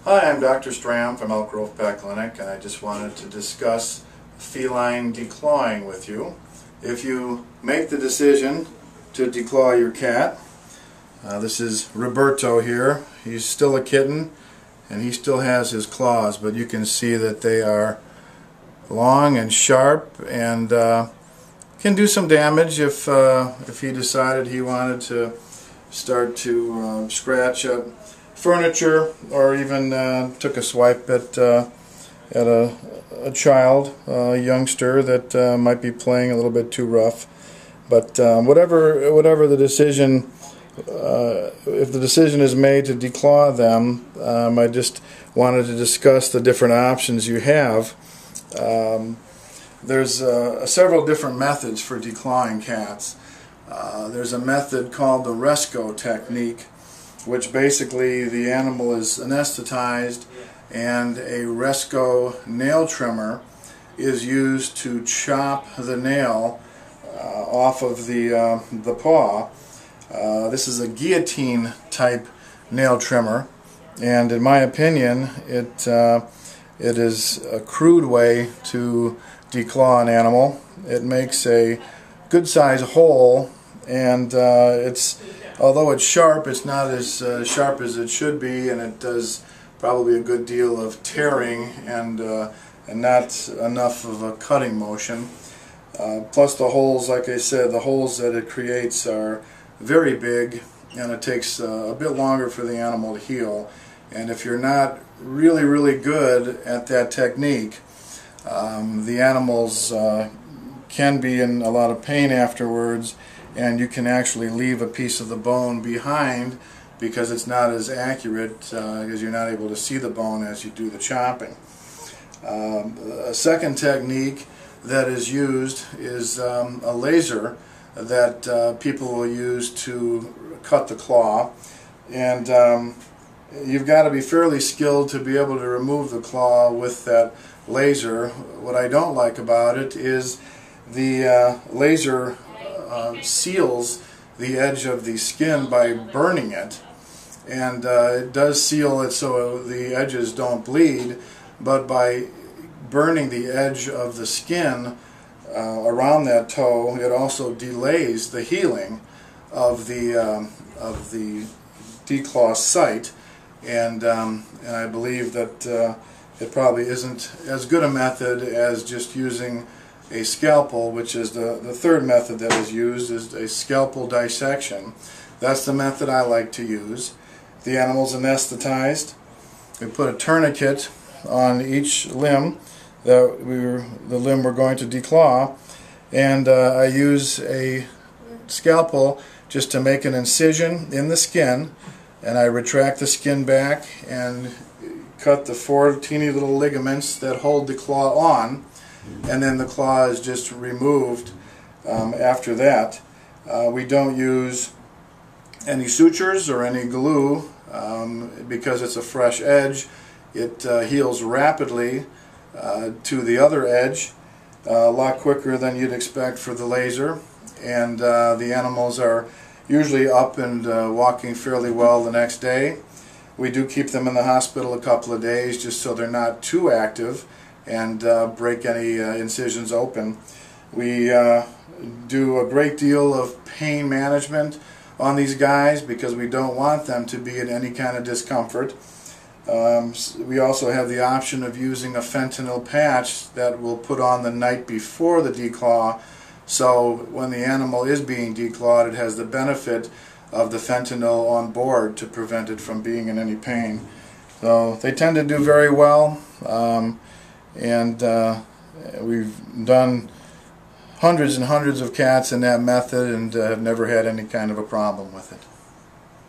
Hi, I'm Dr. Stram from Elk Grove Pet Clinic, and I just wanted to discuss feline declawing with you. If you make the decision to declaw your cat, this is Roberto here. He's still a kitten and he still has his claws, but you can see that they are long and sharp and can do some damage if he decided he wanted to start to scratch up furniture, or even took a swipe at a child, a youngster that might be playing a little bit too rough. But whatever the decision, if the decision is made to declaw them, I just wanted to discuss the different options you have. There's several different methods for declawing cats. There's a method called the Resco technique, which basically the animal is anesthetized and a Resco nail trimmer is used to chop the nail off of the paw. This is a guillotine type nail trimmer, and in my opinion it is a crude way to declaw an animal. It makes a good size hole, and although it's sharp, it's not as sharp as it should be, and it does probably a good deal of tearing and not enough of a cutting motion. Plus the holes, like I said, the holes that it creates are very big, and it takes a bit longer for the animal to heal. And if you're not really good at that technique, the animals can be in a lot of pain afterwards, and you can actually leave a piece of the bone behind because it's not as accurate, because you're not able to see the bone as you do the chopping. A second technique that is used is a laser that people will use to cut the claw, and you've got to be fairly skilled to be able to remove the claw with that laser. What I don't like about it is the laser seals the edge of the skin by burning it, and it does seal it so the edges don't bleed, but by burning the edge of the skin around that toe, it also delays the healing of the declaw site, and I believe that it probably isn't as good a method as just using a scalpel, which is the third method that is used, is a scalpel dissection. That's the method I like to use. The animal's anesthetized. We put a tourniquet on each limb, the limb we're going to declaw, and I use a scalpel just to make an incision in the skin, and I retract the skin back and cut the 4 teeny little ligaments that hold the claw on, and then the claw is just removed after that. We don't use any sutures or any glue because it's a fresh edge. It heals rapidly to the other edge, a lot quicker than you'd expect for the laser, and the animals are usually up and walking fairly well the next day. We do keep them in the hospital a couple of days just so they're not too active and break any incisions open. We do a great deal of pain management on these guys because we don't want them to be in any kind of discomfort. We also have the option of using a fentanyl patch that we'll put on the night before the declaw, so when the animal is being declawed, it has the benefit of the fentanyl on board to prevent it from being in any pain. So they tend to do very well. And we've done hundreds and hundreds of cats in that method and have never had any kind of a problem with it.